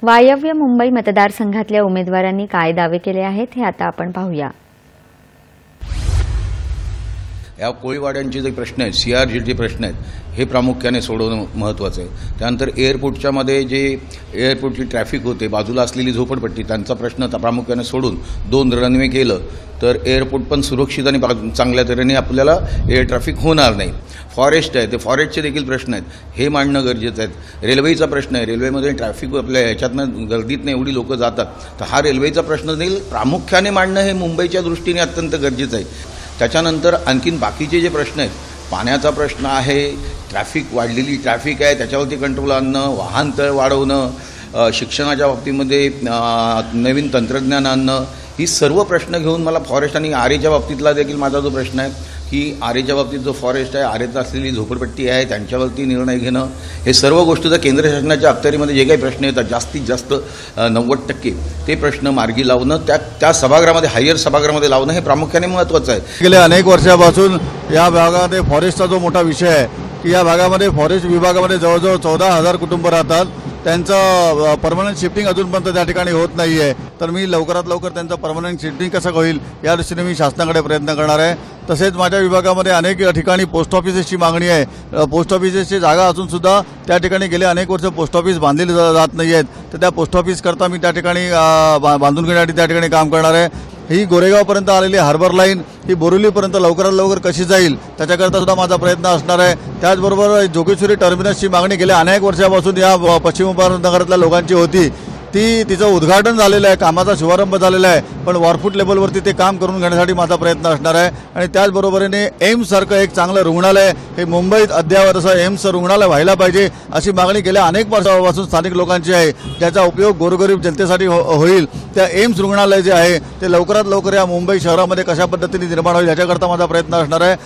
वायव्य मुंबई मतदारसंघातल्या उमेदवारांनी काय दावे केले आहेत हे आता आपण पाहूया। या कोळीवाड्यांचे जे प्रश्न आहेत, सीआरजीचे प्रश्न आहेत, हे प्रामुख्याने सोडवणं महत्त्वाचं आहे। त्यानंतर एअरपोर्टच्या मध्ये जे एअरपोर्टची ट्रॅफिक होते, बाजूला असलेली झोपडपट्टी, त्यांचा प्रश्न प्रामुख्याने सोडून 2 रनवे केलं तर एअरपोर्ट पण सुरक्षित आणि चांगल्या तऱ्हेने आपल्याला एअर ट्रॅफिक होणार नाही। फॉरेस्ट आहे, ते फॉरेस्टचे देखील प्रश्न आहेत, हे मांडणं गरजेचं आहे। रेल्वेचा प्रश्न आहे, रेल्वेमध्ये ट्रॅफिक आपल्या ह्याच्यातनं गर्दीतनं एवढी लोकं जातात, तर हा रेल्वेचा प्रश्न देखील प्रामुख्याने मांडणं हे मुंबईच्या दृष्टीने अत्यंत गरजेचं आहे। त्याच्यानंतर आणखीन बाकीचे जे प्रश्न आहेत, पाण्याचा प्रश्न आहे, ट्रॅफिक वाढलेली ट्रॅफिक आहे त्याच्यावरती कंट्रोल आणणं, वाहनतळ वाढवणं, शिक्षणाच्या बाबतीमध्ये नवीन तंत्रज्ञान आणणं, ही सर्व प्रश्न घेऊन मला फॉरेस्ट आणि आरेच्या बाबतीतला देखील माझा जो प्रश्न आहे की आरेच्या बाबतीत जो फॉरेस्ट आहे, आरेत असलेली झोपडपट्टी आहे, त्यांच्यावरती निर्णय घेणं, हे सर्व गोष्टी जर केंद्र शासनाच्या अखत्यारीमध्ये जे काही प्रश्न येतात जास्तीत जास्त 90% ते प्रश्न मार्गी लावणं, त्या सभागृहामध्ये हायर सभागृहामध्ये लावणं हे प्रामुख्याने महत्त्वाचं आहे। गेल्या अनेक वर्षापासून या भागामध्ये फॉरेस्टचा जो मोठा विषय आहे की या भागामध्ये फॉरेस्ट विभागामध्ये जवळजवळ 14,000 कुटुंब राहतात, त्यांचं परमनंट शिफ्टिंग अजूनपर्यंत त्या ठिकाणी होत नाही आहे। तर मी लवकरात लवकर त्यांचं परमनंट शिफ्टिंग कसं होईल या दृष्टीने मी शासनाकडे प्रयत्न करणार आहे। तसेच माझ्या विभागामध्ये अनेक ठिकाणी पोस्ट ऑफिसेसची मागणी आहे। पोस्ट ऑफिसेसची जागा असून सुद्धा त्या ठिकाणी गेले अनेक वर्ष पोस्ट ऑफिस बांधलेली जात नाही आहेत, तर त्या पोस्ट ऑफिस करता मी त्या ठिकाणी बांधून घेण्यासाठी त्या ठिकाणी काम करणार आहे। ही गोरेगावपर्यंत आलेली हार्बर लाईन ही बोरिवलीपर्यंत लवकरात लवकर कशी जाईल त्याच्याकरता सुद्धा माझा प्रयत्न असणार आहे। त्याचबरोबर जोगेश्वरी टर्मिनसची मागणी गेल्या अनेक वर्षापासून या पश्चिम उपनगरातल्या लोकांची होती, तिचं उद्घाटन झालेलं आहे, कामाचा शुभारंभ झालेला आहे, पण वॉरफूट लेवलवरती ते काम करून घेण्यासाठी माझा प्रयत्न असणार आहे। आणि त्याचबरोबरीने एम्ससारखं एक चांगलं रुग्णालय हे मुंबईत अद्यावत असं एम्स रुग्णालय व्हायला पाहिजे अशी मागणी गेल्या अनेक वर्षापासून स्थानिक लोकांची आहे, ज्याचा उपयोग गोरगरीब जनतेसाठी होईल। त्या एम्स रुग्णालय जे आहे ते लवकरात लवकर या मुंबई शहरामध्ये कशा पद्धतीने निर्माण होईल याच्याकरता माझा प्रयत्न असणार आहे।